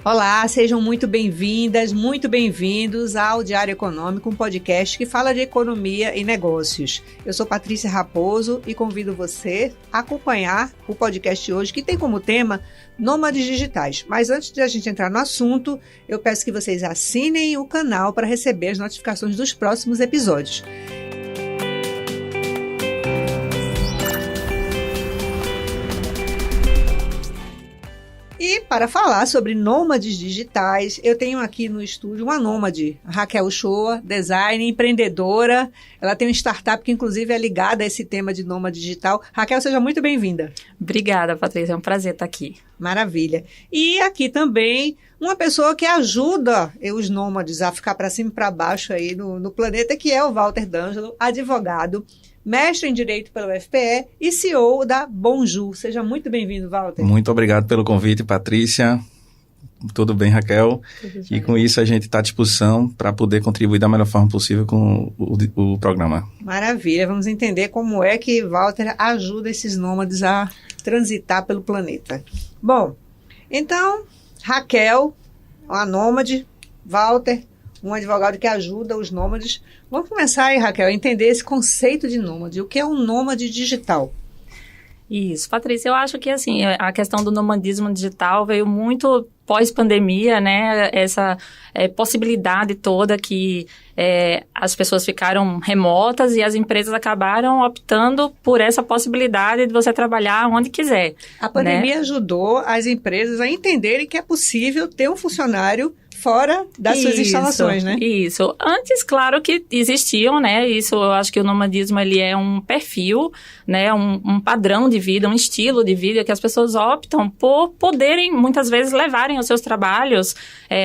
Olá, sejam muito bem-vindas, muito bem-vindos ao Diário Econômico, um podcast que fala de economia e negócios. Eu sou Patrícia Raposo e convido você a acompanhar o podcast de hoje, que tem como tema Nômades Digitais. Mas antes de a gente entrar no assunto, eu peço que vocês assinem o canal para receber as notificações dos próximos episódios. E para falar sobre nômades digitais, eu tenho aqui no estúdio uma nômade, Raquel Uchoa, designer, empreendedora. Ela tem uma startup que inclusive é ligada a esse tema de nômade digital. Raquel, seja muito bem-vinda. Obrigada, Patrícia, é um prazer estar aqui. Maravilha. E aqui também uma pessoa que ajuda os nômades a ficar para cima e para baixo aí no planeta, que é o Walter D'Angelo, advogado, mestre em Direito pela UFPE e CEO da Bonjour. Seja muito bem-vindo, Walter. Muito obrigado pelo convite, Patrícia. Tudo bem, Raquel? E com isso a gente está à disposição para poder contribuir da melhor forma possível com o programa. Maravilha. Vamos entender como é que Walter ajuda esses nômades a transitar pelo planeta. Bom, então, Raquel, uma nômade, Walter, um advogado que ajuda os nômades. Vamos começar aí, Raquel, a entender esse conceito de nômade. O que é um nômade digital? Isso, Patrícia, eu acho que assim, a questão do nomadismo digital veio muito pós-pandemia, né, essa possibilidade toda que as pessoas ficaram remotas e as empresas acabaram optando por essa possibilidade de você trabalhar onde quiser. A pandemia ajudou as empresas a entenderem que é possível ter um funcionário fora das suas instalações, né? Isso. Antes, claro que existiam, né? Isso, eu acho que o nomadismo, ele é um perfil, né? Um padrão de vida, um estilo de vida que as pessoas optam por poderem, muitas vezes, levarem os seus trabalhos.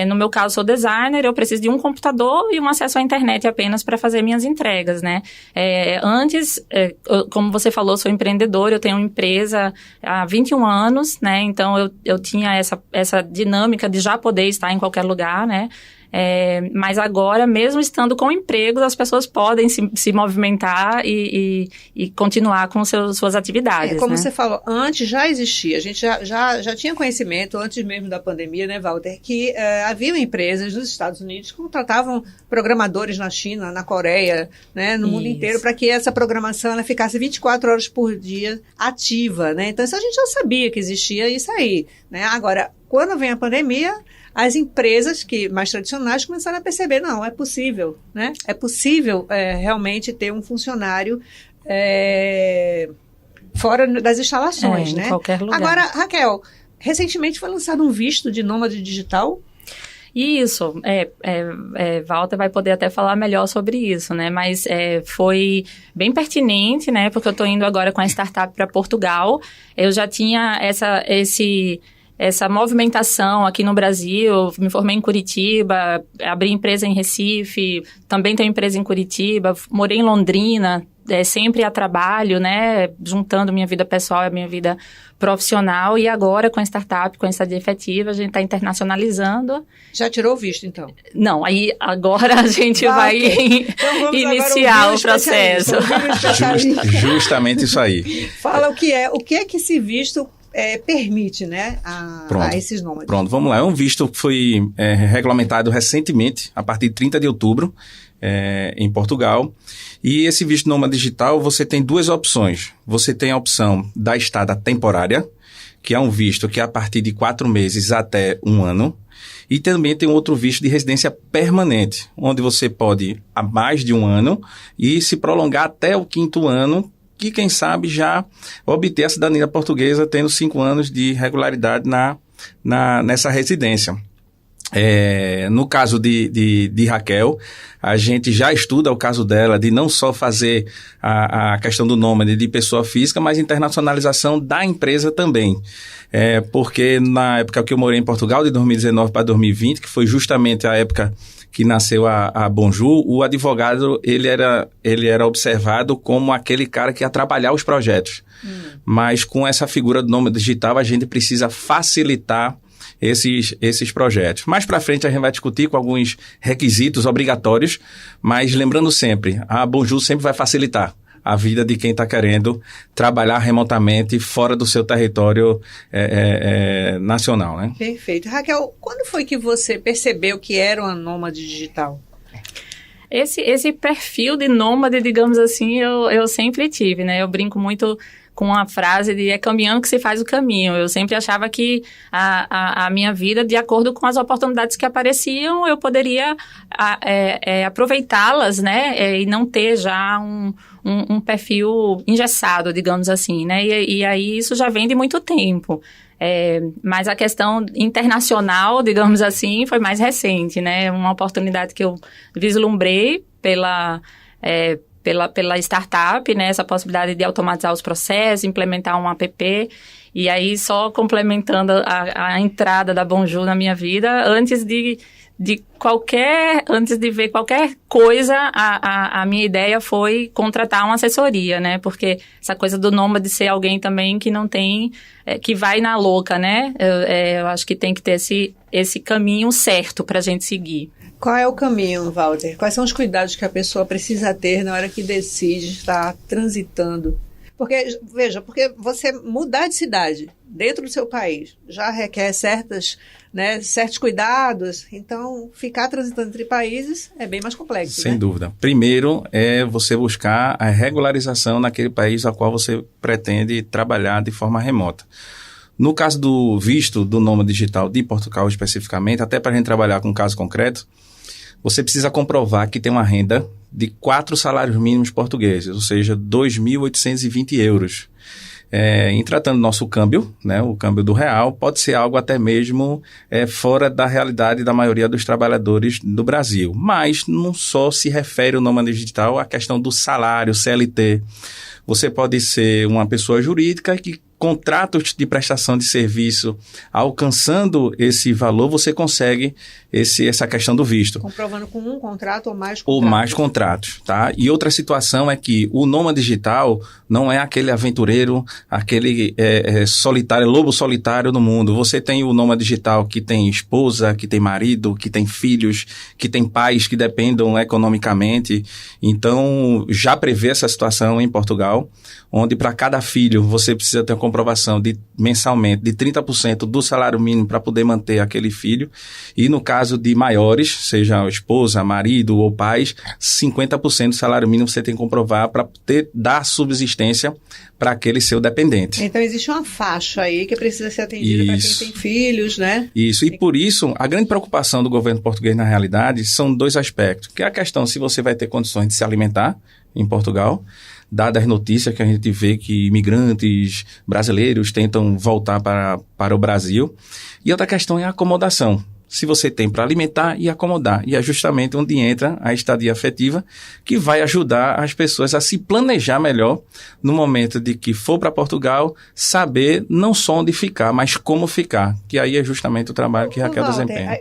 No meu caso, sou designer, eu preciso de um computador e um acesso à internet apenas para fazer minhas entregas, né? Antes, como você falou, sou empreendedora, eu tenho uma empresa há 21 anos, né? Então, eu tinha essa dinâmica de já poder estar em qualquer lugar, né? Mas agora, mesmo estando com empregos, as pessoas podem se movimentar e continuar com suas atividades. Como né? você falou, antes já existia, a gente já tinha conhecimento, antes mesmo da pandemia, né, Walter, que haviam empresas nos Estados Unidos que contratavam programadores na China, na Coreia, né, no mundo inteiro, para que essa programação ela ficasse 24 horas por dia ativa, né? Então, isso a gente já sabia que existia isso aí, né? Agora, quando vem a pandemia, as empresas mais tradicionais começaram a perceber, não, é possível, né? É possível realmente ter um funcionário fora das instalações, né? Em qualquer lugar. Agora, Raquel, recentemente foi lançado um visto de nômade digital? Isso, Walter vai poder até falar melhor sobre isso, né? Mas foi bem pertinente, né? Porque eu estou indo agora com a startup para Portugal. Eu já tinha essa movimentação aqui no Brasil, me formei em Curitiba, abri empresa em Recife, também tenho empresa em Curitiba, morei em Londrina, sempre a trabalho, né, juntando minha vida pessoal e a minha vida profissional, e agora com a startup, com a estadia efetiva, a gente está internacionalizando. Já tirou o visto, então? Não, aí agora a gente vai então iniciar o processo. Justamente isso aí. Fala o que é que esse visto permite, né, a esses nômades. Pronto, vamos lá. É um visto que foi regulamentado recentemente, a partir de 30 de outubro, em Portugal. E esse visto nômade digital, você tem duas opções. Você tem a opção da estada temporária, que é um visto que é a partir de 4 meses até 1 ano. E também tem outro visto de residência permanente, onde você pode ir há mais de 1 ano e se prolongar até o 5º ano, que quem sabe já obter a cidadania portuguesa tendo 5 anos de regularidade nessa residência. No caso de Raquel, a gente já estuda o caso dela de não só fazer a questão do nômade de pessoa física, mas internacionalização da empresa também. Porque na época que eu morei em Portugal, de 2019 para 2020, que foi justamente a época que nasceu a Bonjour, o advogado ele era observado como aquele cara que ia trabalhar os projetos. Mas com essa figura do nômade digital, a gente precisa facilitar esses projetos. Mais para frente a gente vai discutir com alguns requisitos obrigatórios, mas lembrando sempre, a Bonjour sempre vai facilitar a vida de quem está querendo trabalhar remotamente fora do seu território nacional, né? Perfeito. Raquel, quando foi que você percebeu que era uma nômade digital? Esse perfil de nômade, digamos assim, eu sempre tive, né? Eu brinco muito com a frase de é caminhando que se faz o caminho. Eu sempre achava que a minha vida, de acordo com as oportunidades que apareciam, eu poderia aproveitá-las, né? E não ter já um perfil engessado, digamos assim, né? E aí isso já vem de muito tempo. Mas a questão internacional, digamos assim, foi mais recente, né? Uma oportunidade que eu vislumbrei pela startup, né? Essa possibilidade de automatizar os processos, implementar um app. E aí, só complementando a entrada da Bonjour na minha vida, antes de ver qualquer coisa, a minha ideia foi contratar uma assessoria, né? Porque essa coisa do nômade ser alguém também que não tem, que vai na louca, né? Eu acho que tem que ter esse caminho certo para a gente seguir. Qual é o caminho, Walter? Quais são os cuidados que a pessoa precisa ter na hora que decide estar transitando? Porque, veja, porque você mudar de cidade dentro do seu país já requer certos cuidados, então ficar transitando entre países é bem mais complexo. Sem dúvida. Primeiro é você buscar a regularização naquele país ao qual você pretende trabalhar de forma remota. No caso do visto do nômade digital de Portugal especificamente, até para a gente trabalhar com um caso concreto, você precisa comprovar que tem uma renda de 4 salários mínimos portugueses, ou seja, 2.820 euros. Em tratando nosso câmbio, né, o câmbio do real, pode ser algo até mesmo fora da realidade da maioria dos trabalhadores do Brasil. Mas não só se refere o nômade digital à questão do salário, CLT. Você pode ser uma pessoa jurídica que contratos de prestação de serviço, alcançando esse valor, você consegue essa questão do visto. Comprovando com um contrato ou mais contratos. Ou mais contratos, tá? E outra situação é que o nômade digital não é aquele aventureiro, aquele solitário, lobo solitário no mundo. Você tem o nômade digital que tem esposa, que tem marido, que tem filhos, que tem pais que dependam economicamente. Então, já prevê essa situação em Portugal, onde para cada filho você precisa ter uma comprovação mensalmente de 30% do salário mínimo para poder manter aquele filho. E no caso de maiores, seja esposa, marido ou pais, 50% do salário mínimo você tem que comprovar para dar subsistência para aquele seu dependente. Então existe uma faixa aí que precisa ser atendida para quem tem filhos, né? Isso, e por isso a grande preocupação do governo português na realidade são 2 aspectos, que é a questão se você vai ter condições de se alimentar em Portugal, dadas as notícias que a gente vê que imigrantes brasileiros tentam voltar para o Brasil. E outra questão é a acomodação. Se você tem para alimentar e acomodar. E é justamente onde entra a estadia afetiva, que vai ajudar as pessoas a se planejar melhor no momento de que for para Portugal, saber não só onde ficar, mas como ficar. Que aí é justamente o trabalho que Raquel desempenha.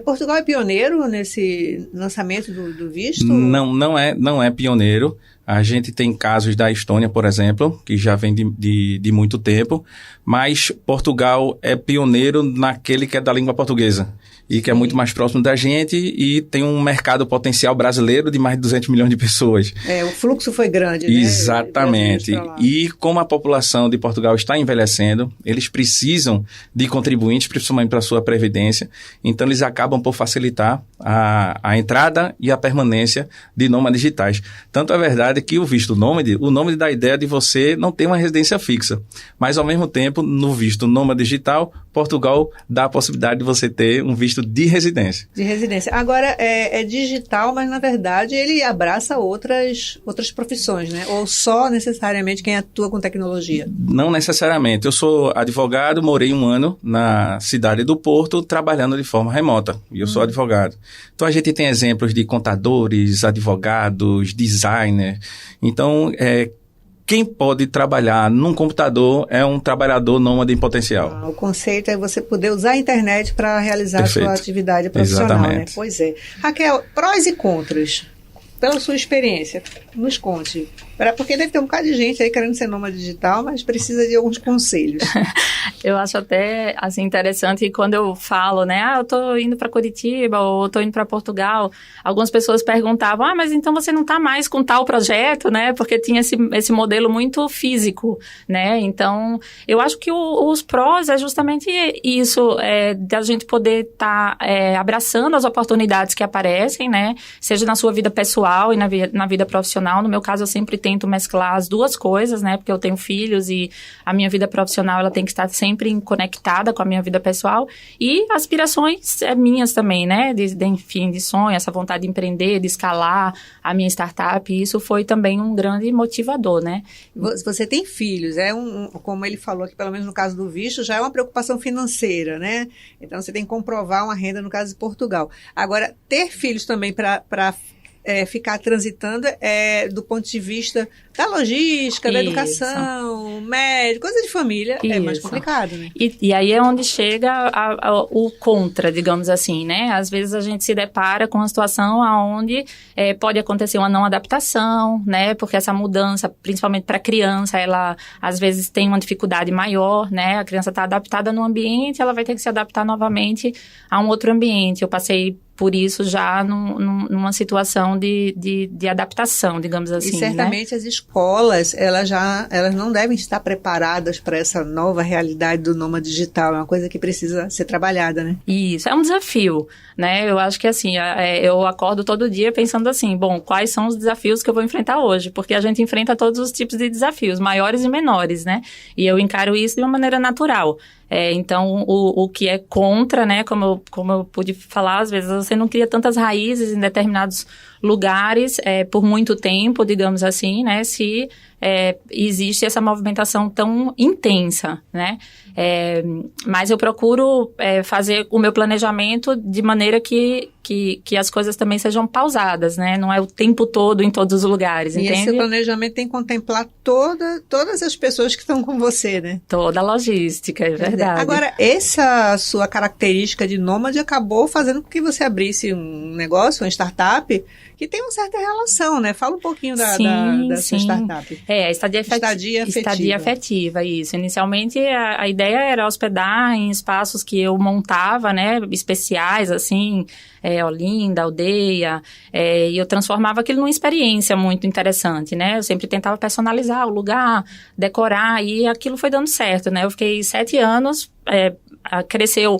Portugal é pioneiro nesse lançamento do visto? Não é pioneiro. A gente tem casos da Estônia, por exemplo, que já vem de muito tempo, mas Portugal é pioneiro naquele que é da língua portuguesa e que é muito mais próximo da gente e tem um mercado potencial brasileiro de mais de 200 milhões de pessoas. O fluxo foi grande, né? Exatamente. E como a população de Portugal está envelhecendo, eles precisam de contribuintes, principalmente para a sua previdência, então eles acabam por facilitar a entrada e a permanência de nômades digitais. Tanto é verdade que o visto nômade, o nômade dá a ideia de você não ter uma residência fixa, mas ao mesmo tempo, no visto nômade digital, Portugal dá a possibilidade de você ter um visto de residência. De residência. Agora, é digital, mas na verdade ele abraça outras profissões, né? Ou só necessariamente quem atua com tecnologia? Não necessariamente. Eu sou advogado, morei 1 ano na cidade do Porto, trabalhando de forma remota. E eu sou advogado. Então a gente tem exemplos de contadores, advogados, designers. Então, quem pode trabalhar num computador é um trabalhador nômade em potencial. O conceito é você poder usar a internet para realizar a sua atividade profissional. Exatamente. Né? Pois é. Raquel, prós e contras, pela sua experiência, nos conte. Porque deve ter um bocado de gente aí querendo ser nômade digital, mas precisa de alguns conselhos. Eu acho até, assim, interessante quando eu falo, né, eu tô indo para Curitiba ou tô indo para Portugal, algumas pessoas perguntavam, mas então você não tá mais com tal projeto, né, porque tinha esse modelo muito físico, né, então eu acho que os prós é justamente isso, da gente poder estar abraçando as oportunidades que aparecem, né, seja na sua vida pessoal e na vida profissional. No meu caso, eu sempre tento mesclar as duas coisas, né, porque eu tenho filhos e a minha vida profissional, ela tem que estar sempre conectada com a minha vida pessoal e aspirações minhas também, né, enfim, de sonho, essa vontade de empreender, de escalar a minha startup, e isso foi também um grande motivador, né. Você tem filhos, como ele falou aqui, pelo menos no caso do visto, já é uma preocupação financeira, né, então você tem que comprovar uma renda no caso de Portugal. Agora, ter filhos também para ficar transitando do ponto de vista da logística, da educação, médico, coisa de família, é mais complicado, né? E aí é onde chega o contra, digamos assim, né? Às vezes a gente se depara com uma situação onde pode acontecer uma não adaptação, né? Porque essa mudança, principalmente para a criança, ela às vezes tem uma dificuldade maior, né? A criança está adaptada no ambiente, ela vai ter que se adaptar novamente a um outro ambiente. Eu passei por isso já numa situação de adaptação, digamos assim. E certamente, né, as escolas, elas não devem estar preparadas para essa nova realidade do nômade digital. É uma coisa que precisa ser trabalhada, né? Isso, é um desafio, né? Eu acho que assim, eu acordo todo dia pensando assim, bom, quais são os desafios que eu vou enfrentar hoje? Porque a gente enfrenta todos os tipos de desafios, maiores e menores, né? E eu encaro isso de uma maneira natural. Então, o que é contra, né, como eu pude falar, às vezes você não cria tantas raízes em determinados lugares por muito tempo, digamos assim, né, se existe essa movimentação tão intensa, né. Mas eu procuro fazer o meu planejamento de maneira que as coisas também sejam pausadas, né? Não é o tempo todo em todos os lugares, entende? E esse planejamento tem que contemplar todas as pessoas que estão com você, né? Toda a logística, é verdade. Agora, essa sua característica de nômade acabou fazendo com que você abrisse um negócio, uma startup, que tem uma certa relação, né? Fala um pouquinho da sua startup. A estadia afetiva, isso. Inicialmente, a ideia era hospedar em espaços que eu montava, né? Especiais, assim, Olinda, Aldeia, e eu transformava aquilo numa experiência muito interessante, né? Eu sempre tentava personalizar o lugar, decorar, e aquilo foi dando certo, né? Eu fiquei 7 anos, cresceu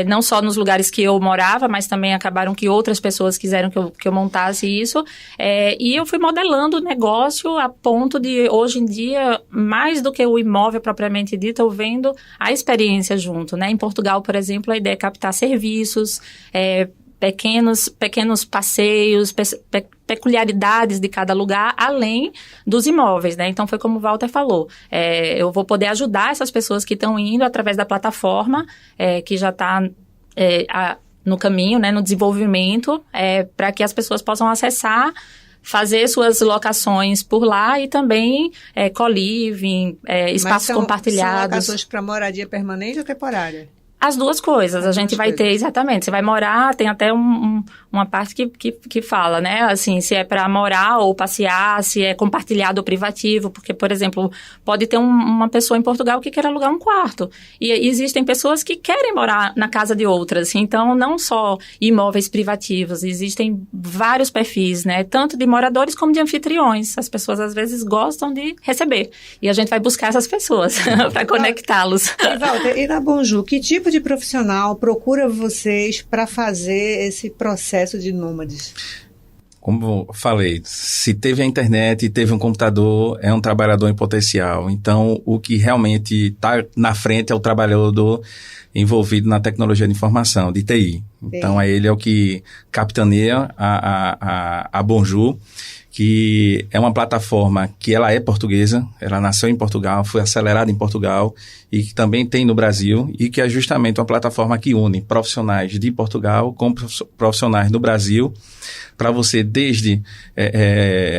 não só nos lugares que eu morava, mas também acabaram que outras pessoas quiseram que eu montasse isso, e eu fui modelando o negócio a ponto de, hoje em dia, mais do que o imóvel propriamente dito, eu vendo a experiência junto, né? Em Portugal, por exemplo, a ideia é captar serviços, pequenos passeios, peculiaridades de cada lugar, além dos imóveis, né? Então, foi como o Walter falou, eu vou poder ajudar essas pessoas que estão indo através da plataforma, que já está no caminho, né, no desenvolvimento, para que as pessoas possam acessar, fazer suas locações por lá e também co-living, espaços compartilhados. São locações para moradia permanente ou temporária? As duas coisas, a gente vai ter, exatamente, você vai morar, tem até uma parte que fala, né, assim, se é para morar ou passear, se é compartilhado ou privativo, porque, por exemplo, pode ter uma pessoa em Portugal que quer alugar um quarto, e existem pessoas que querem morar na casa de outras, então não só imóveis privativos, existem vários perfis, né, tanto de moradores como de anfitriões, as pessoas às vezes gostam de receber, e a gente vai buscar essas pessoas para conectá-los. E Walter, e na Bonjour, que tipo de profissional procura vocês para fazer esse processo de nômades? Como eu falei, se teve a internet e teve um computador, é um trabalhador em potencial. Então, o que realmente está na frente é o trabalhador envolvido na tecnologia de informação, de TI. Então, ele é o que capitaneia a Bonjour, que é uma plataforma que ela é portuguesa, ela nasceu em Portugal, foi acelerada em Portugal e que também tem no Brasil, e que é justamente uma plataforma que une profissionais de Portugal com profissionais do Brasil, para você desde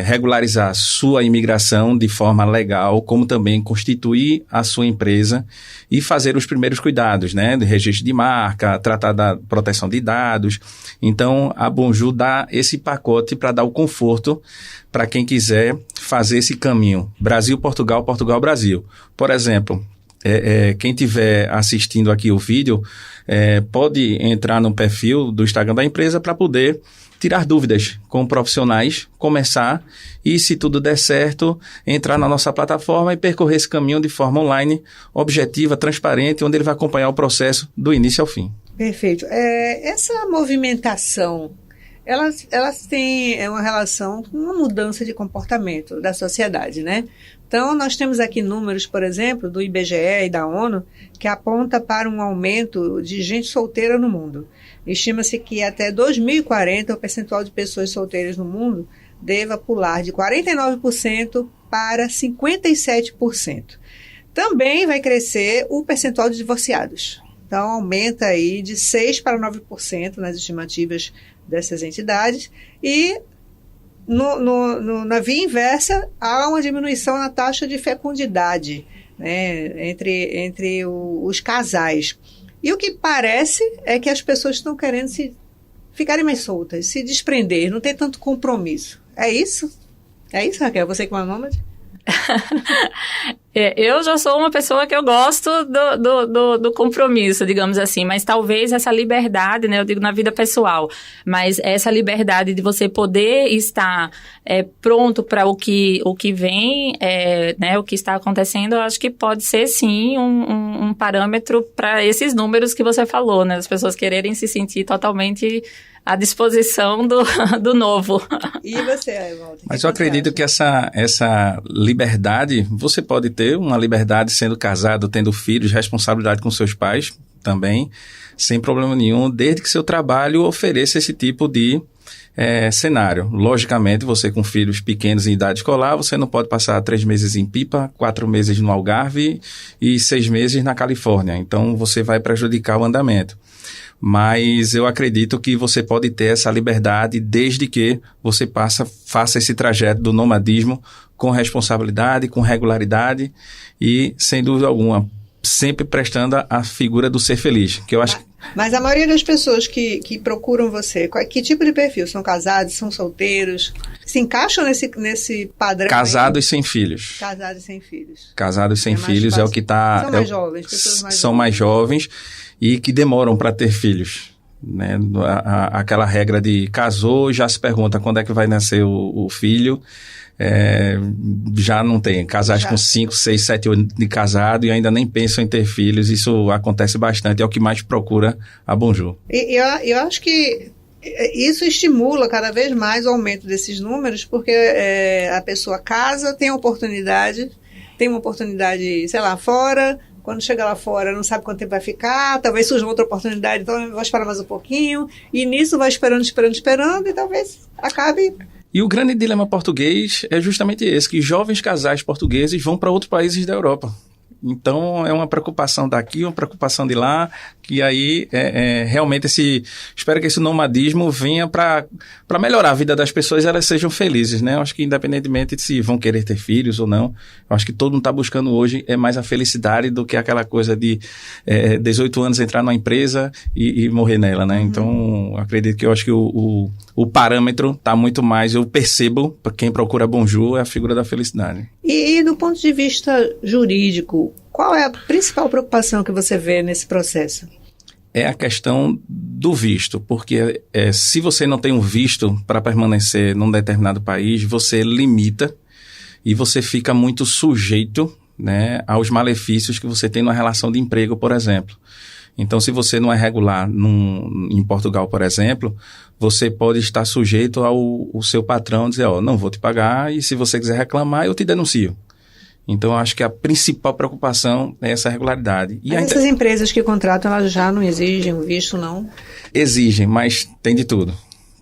regularizar sua imigração de forma legal, como também constituir a sua empresa e fazer os primeiros cuidados, né, de registro de marca, tratar da proteção de dados. Então, a Bonjour dá esse pacote para dar o conforto para quem quiser fazer esse caminho Brasil-Portugal, Portugal-Brasil. Por exemplo, quem estiver assistindo aqui o vídeo, pode entrar no perfil do Instagram da empresa para poder tirar dúvidas com profissionais, começar e, se tudo der certo, entrar na nossa plataforma e percorrer esse caminho de forma online, objetiva, transparente, onde ele vai acompanhar o processo do início ao fim. Perfeito. Essa movimentação, elas têm uma relação com uma mudança de comportamento da sociedade, né? Então, nós temos aqui números, por exemplo, do IBGE e da ONU, que aponta para um aumento de gente solteira no mundo. Estima-se que até 2040 o percentual de pessoas solteiras no mundo deva pular de 49% para 57%. Também vai crescer o percentual de divorciados. Então, aumenta aí de 6% para 9% nas estimativas dessas entidades. E na via inversa, há uma diminuição na taxa de fecundidade, né, entre os casais. E o que parece é que as pessoas estão querendo ficarem mais soltas, se desprender, não ter tanto compromisso. É isso? É isso, Raquel? Você que é uma nômade? Eu já sou uma pessoa que eu gosto do compromisso, digamos assim, mas talvez essa liberdade, né, eu digo na vida pessoal, mas essa liberdade de você poder estar pronto para o que vem, né, o que está acontecendo, eu acho que pode ser sim um parâmetro para esses números que você falou, né, as pessoas quererem se sentir totalmente à disposição do novo. E você, Walter? Mas eu acredito que essa liberdade, você pode ter uma liberdade sendo casado, tendo filhos, responsabilidade com seus pais também, sem problema nenhum, desde que seu trabalho ofereça esse tipo de cenário. Logicamente, você com filhos pequenos em idade escolar, você não pode passar 3 meses em Pipa, 4 meses no Algarve e 6 meses na Califórnia. Então, você vai prejudicar o andamento. Mas eu acredito que você pode ter essa liberdade desde que você faça esse trajeto do nomadismo com responsabilidade, com regularidade e, sem dúvida alguma, sempre prestando a figura do ser feliz, que eu acho. Mas a maioria das pessoas que procuram você, que tipo de perfil? São casados, são solteiros? Se encaixam nesse padrão? Casados sem filhos. Casados sem filhos. Casados sem filhos é o que está... São mais jovens, pessoas mais são jovens. mais jovens e que demoram para ter filhos. Né? Aquela regra de casou, já se pergunta quando é que vai nascer o filho. Já não tem. Casais com 5, 6, 7 anos de casado e ainda nem pensam em ter filhos. Isso acontece bastante, é o que mais procura a Bonjour. Eu acho que isso estimula cada vez mais o aumento desses números, porque a pessoa casa, tem uma oportunidade, sei lá, fora. Quando chega lá fora, não sabe quanto tempo vai ficar, talvez surja outra oportunidade, então vou esperar mais um pouquinho, e nisso vai esperando, e talvez acabe. E o grande dilema português é justamente esse, que jovens casais portugueses vão para outros países da Europa. Então, é uma preocupação daqui, uma preocupação de lá, que aí realmente espero que esse nomadismo venha para melhorar a vida das pessoas e elas sejam felizes, né? Eu acho que independentemente de se vão querer ter filhos ou não, eu acho que todo mundo está buscando hoje mais a felicidade do que aquela coisa de 18 anos entrar numa empresa e morrer nela, né? Então, acredito que eu acho que o parâmetro está muito mais, eu percebo, para quem procura Bonjour, é a figura da felicidade. E do ponto de vista jurídico, qual é a principal preocupação que você vê nesse processo? É a questão do visto, porque se você não tem um visto para permanecer num determinado país, você limita e você fica muito sujeito, né, aos malefícios que você tem numa relação de emprego, por exemplo. Então, se você não é regular em Portugal, por exemplo, você pode estar sujeito ao seu patrão dizer, não vou te pagar e se você quiser reclamar, eu te denuncio. Então, eu acho que a principal preocupação é essa regularidade. Mas essas empresas que contratam, elas já não exigem o visto, não? Exigem, mas tem de tudo.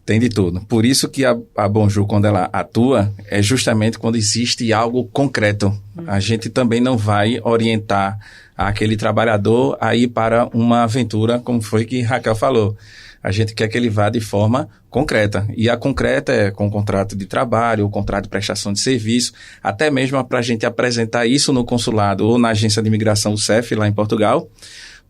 Tem de tudo. Por isso que a Bonjour, quando ela atua, é justamente quando existe algo concreto. A gente também não vai orientar aquele trabalhador a ir para uma aventura, como foi que Raquel falou. A gente quer que ele vá de forma concreta. E a concreta é com contrato de trabalho, ou contrato de prestação de serviço, até mesmo para a gente apresentar isso no consulado ou na agência de imigração, o CEF, lá em Portugal,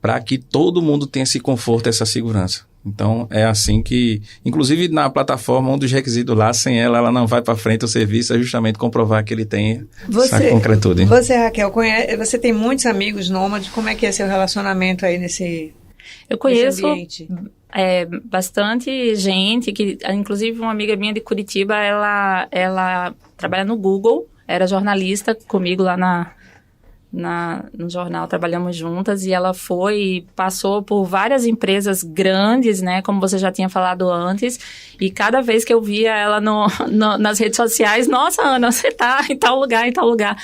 para que todo mundo tenha esse conforto, essa segurança. Então, é assim que, inclusive na plataforma, um dos requisitos lá, sem ela não vai para frente o serviço, é justamente comprovar que ele tem essa concretude. Você, Raquel, você tem muitos amigos nômades, como é que é seu relacionamento aí Eu conheço ambiente? Bastante gente, que inclusive uma amiga minha de Curitiba, ela trabalha no Google, era jornalista comigo lá no jornal, trabalhamos juntas, e ela passou por várias empresas grandes, né, como você já tinha falado antes, e cada vez que eu via ela nas redes sociais, nossa, Ana, você tá em tal lugar, em tal lugar.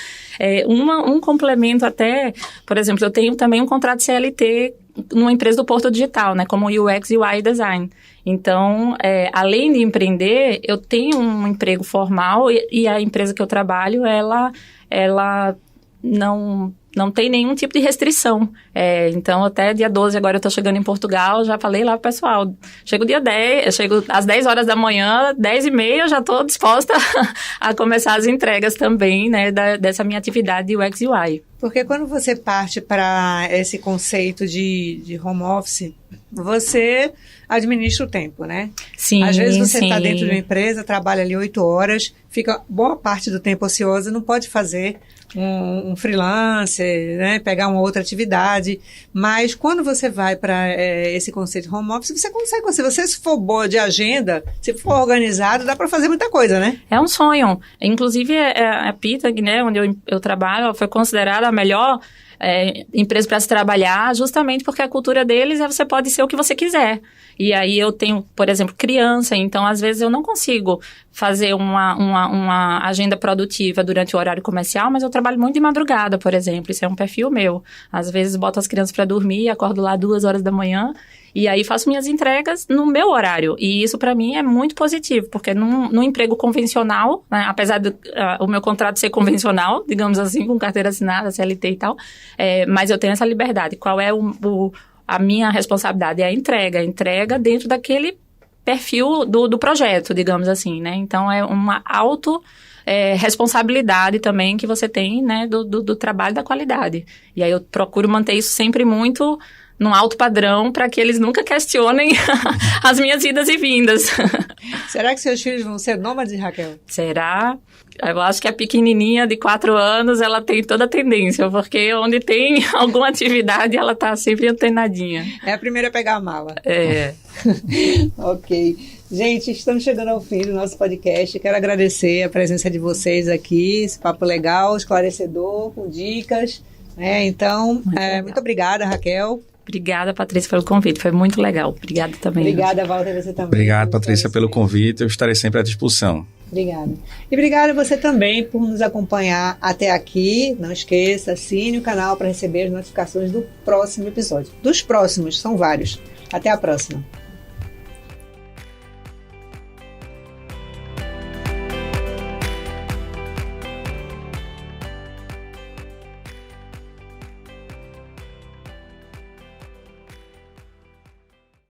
Um complemento até, por exemplo, eu tenho também um contrato CLT numa empresa do Porto Digital, né, como UX e UI Design. Então, além de empreender, eu tenho um emprego formal e a empresa que eu trabalho, ela não tem nenhum tipo de restrição. Então, até dia 12, agora eu tô chegando em Portugal, já falei lá pro pessoal, chego dia 10, eu chego às 10 horas da manhã, 10h30, eu já tô disposta a começar as entregas também, né, dessa minha atividade de UX e UI. Porque quando você parte para esse conceito de home office, você administra o tempo, né? Sim, às vezes você está dentro de uma empresa, trabalha ali 8 horas, fica boa parte do tempo ocioso, não pode fazer um freelancer, né? Pegar uma outra atividade. Mas quando você vai para esse conceito de home office, você consegue, se você for boa de agenda, se for organizado, dá para fazer muita coisa, né? É um sonho. Inclusive, a Pitag, né, onde eu trabalho, ela foi considerada a melhor empresa para se trabalhar, justamente porque a cultura deles você pode ser o que você quiser. E aí eu tenho, por exemplo, criança, então às vezes eu não consigo fazer uma agenda produtiva durante o horário comercial, mas eu trabalho muito de madrugada, por exemplo, isso é um perfil meu. Às vezes boto as crianças para dormir, acordo lá 2 horas da manhã, e aí faço minhas entregas no meu horário. E isso para mim é muito positivo, porque num emprego convencional, né, apesar do o meu contrato ser convencional, digamos assim, com carteira assinada, CLT e tal, mas eu tenho essa liberdade. Qual é a minha responsabilidade? É a entrega dentro daquele perfil do projeto, digamos assim, né? Então, é uma responsabilidade também que você tem, né, do trabalho da qualidade. E aí eu procuro manter isso sempre muito num alto padrão para que eles nunca questionem as minhas idas e vindas. Será que seus filhos vão ser nômades, Raquel? Será? Eu acho que a pequenininha de 4 anos, ela tem toda a tendência, porque onde tem alguma atividade, ela tá sempre antenadinha. É a primeira a pegar a mala. Ok. Gente, estamos chegando ao fim do nosso podcast. Quero agradecer a presença de vocês aqui, esse papo legal, esclarecedor, com dicas. Então, muito obrigada, Raquel. Obrigada, Patrícia, pelo convite. Foi muito legal. Obrigada também. Obrigada, Walter, você também. Obrigado, Patrícia, pelo convite. Eu estarei sempre à disposição. Obrigada. E obrigada você também por nos acompanhar até aqui. Não esqueça, assine o canal para receber as notificações do próximo episódio. Dos próximos, são vários. Até a próxima.